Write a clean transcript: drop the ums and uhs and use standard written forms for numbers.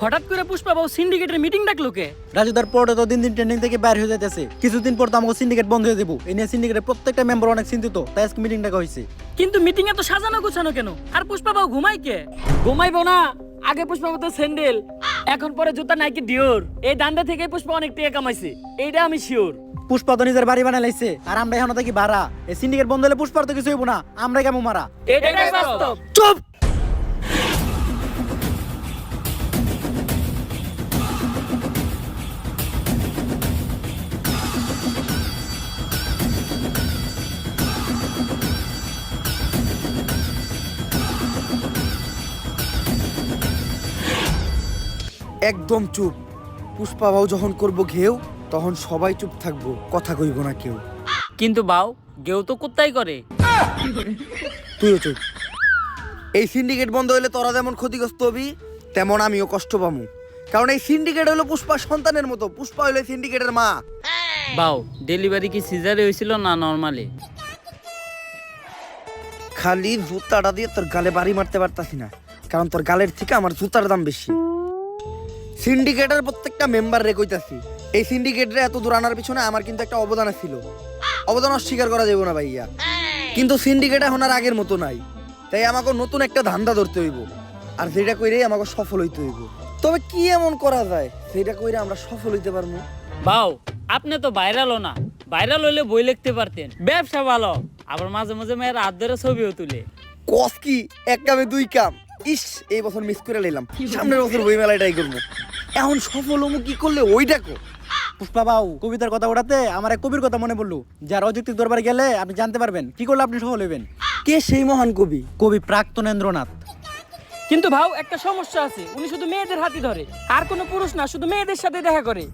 হঠাৎ করে পুষ্পা বাবু সিন্ডিকেটের মিটিং ডাকলো কে? রাজুদার পরে তো দিন দিন ট্রেন্ডিং থেকে বাইর হয়ে যাইতেছে, কিছুদিন পর তো আমাকে সিন্ডিকেট বন্ধ হয়ে দেবো। এই নিয়ে সিন্ডিকেটের প্রত্যেকটা মেম্বার অনেক চিন্তিত, তাই আজকে মিটিং ডাকা হয়েছে। কিন্তু মিটিং এ তো সাজানো গোছানো কেন? আর পুষ্পা বাবু ঘুমাই কে? ঘুমাইবো না? আগে পুষ্পা তো স্যান্ডেল, এখন পরে জুতা নাইকি ডিওর। এই দান্দা থেকে পুষ্পা অনেক টাকা কামাইছে, এইটা আমি শিওর। পুষ্পা তো নিজের বাড়ি বানাই লাইছে, আর আমরা এখন থাকি ভাড়া। এই সিন্ডিকেট বন্ধ হলে পুষ্পার তো কিছু হইব না, আমরা কেমন মারা। এটাই বাস্তব। চুপ! একদম চুপ। পুষ্পা বাবু যখন করব ঘেউ, তখন সবাই চুপ থাকবো, কথা কইব না কেউ। কিন্তু বাউ গেও তো কোত্তাই করে। তুইও চুপ। এই সিন্ডিকেট বন্ধ হইলে তোরা যেমন ক্ষতিগ্রস্ত হবি, তেমন আমিও কষ্ট পামু। কারণ এই সিন্ডিকেট হলো পুষ্পার সন্তানের মতো, পুষ্পা হইলো সিন্ডিকেটের মা। বাউ ডেলিভারি কি সিজারে হয়েছিল না নরমালি? খালি জুতাটা দিয়ে তোর গালে বাড়ি মারতে পারতাছি না, কারণ তোর গালের থেকে আমার জুতার দাম বেশি। সিন্ডিকেটের প্রত্যেকটা মেম্বার রে কইতাছি, এই সিন্ডিকেটরে এত দূর আনার পিছনে আমার কিন্তু একটা অবদান ছিল। অবদান অস্বীকার করা যাবে না ভাইয়া। কিন্তু সিন্ডিকেট এখন আর আগের মতো নাই, তাই আমাকে নতুন একটা ধান্দা ধরতে হইব, আর যেটা কইরে আমাকে সফল হইতে হইব। তবে কি এমন করা যায় যেটা কইরে আমরা সফল হইতে পারবো? বাউ আপনি তো ভাইরালও না, ভাইরাল হইলে বই লিখতে পারতেন। ব্যবসা ভালো, আবার মাঝে মাঝে মেয়ের হাত ধরে ছবিও তুলে। কস কি এক কামে দুই কাম। ইস, এই বছর মিস করে নিলাম, সামনের বছর বই মেলায় ট্রাই করবো। এখন সফল হমু কি করলে ওই দেখো। পুষ্পা বাবু কবিতার কথা ওঠাতে আমার এক কবির কথা মনে পড়লো, যার অযৌক্তিক দরবারে গেলে আপনি জানতে পারবেন কি করলে আপনি সফল হইবেন। কে সেই মহান কবি? কবি প্রাক্তনেন্দ্রনাথ। কিন্তু ভাও একটা সমস্যা আছে, উনি শুধু মেয়েদের হাতই ধরে, আর কোনো পুরুষ না, শুধু মেয়েদের সাথে দেখা করে।